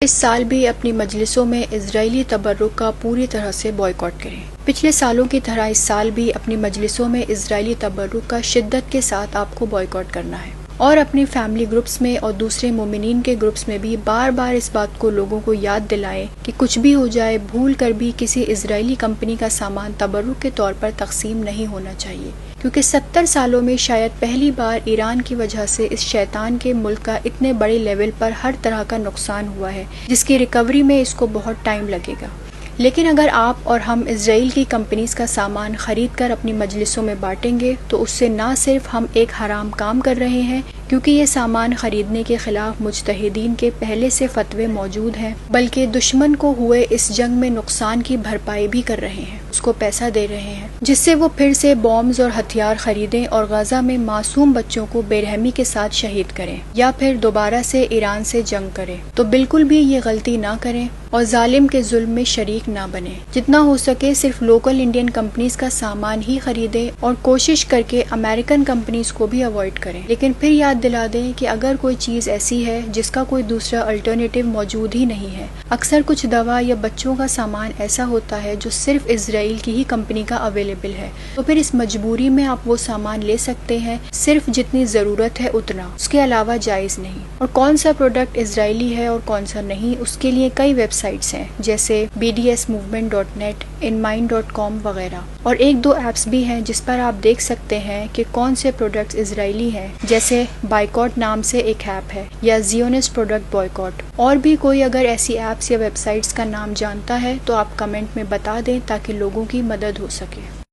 اس سال بھی اپنی مجلسوں میں اسرائیلی تبرک کا پوری طرح سے بائیکاٹ کریں۔ پچھلے سالوں کی طرح اس سال بھی اپنی مجلسوں میں اسرائیلی تبرک کا شدت کے ساتھ آپ کو بائیکاٹ کرنا ہے، اور اپنی فیملی گروپس میں اور دوسرے مومنین کے گروپس میں بھی بار بار اس بات کو لوگوں کو یاد دلائیں کہ کچھ بھی ہو جائے بھول کر بھی کسی اسرائیلی کمپنی کا سامان تبرک کے طور پر تقسیم نہیں ہونا چاہیے، کیونکہ 70 سالوں میں شاید پہلی بار ایران کی وجہ سے اس شیطان کے ملک کا اتنے بڑے لیول پر ہر طرح کا نقصان ہوا ہے، جس کی ریکوری میں اس کو بہت ٹائم لگے گا۔ لیکن اگر آپ اور ہم اسرائیل کی کمپنیز کا سامان خرید کر اپنی مجلسوں میں بانٹیں گے تو اس سے نہ صرف ہم ایک حرام کام کر رہے ہیں، کیونکہ یہ سامان خریدنے کے خلاف مجتہدین کے پہلے سے فتوے موجود ہیں، بلکہ دشمن کو ہوئے اس جنگ میں نقصان کی بھرپائی بھی کر رہے ہیں، اس کو پیسہ دے رہے ہیں، جس سے وہ پھر سے بامز اور ہتھیار خریدیں اور غزہ میں معصوم بچوں کو بے رحمی کے ساتھ شہید کریں، یا پھر دوبارہ سے ایران سے جنگ کریں۔ تو بالکل بھی یہ غلطی نہ کریں اور ظالم کے ظلم میں شریک نہ بنیں۔ جتنا ہو سکے صرف لوکل انڈین کمپنیز کا سامان ہی خریدیں اور کوشش کر کے امریکن کمپنیز کو بھی اوائڈ کریں۔ لیکن پھر یاد دلا دیں کہ اگر کوئی چیز ایسی ہے جس کا کوئی دوسرا الٹرنیٹیو موجود ہی نہیں ہے، اکثر کچھ دوا یا بچوں کا سامان ایسا ہوتا ہے جو صرف اسرائیل کی ہی کمپنی کا اویلیبل ہے، تو پھر اس مجبوری میں آپ وہ سامان لے سکتے ہیں، صرف جتنی ضرورت ہے اتنا، اس کے علاوہ جائز نہیں۔ اور کون سا پروڈکٹ اسرائیلی ہے اور کون سا نہیں، اس کے لیے کئی ویب سائٹس ہیں، جیسے bdsmovement.net، inmind.com وغیرہ، اور ایک دو ایپس بھی ہیں جس پر آپ دیکھ سکتے ہیں کہ کون سے پروڈکٹس اسرائیلی ہیں، جیسے بائیکاٹ نام سے ایک ایپ ہے، یا زیونسٹ پروڈکٹ بائیکاٹ۔ اور بھی کوئی اگر ایسی ایپس یا ویب سائٹس کا نام جانتا ہے تو آپ کمنٹ میں بتا دیں تاکہ لوگوں کی مدد ہو سکے۔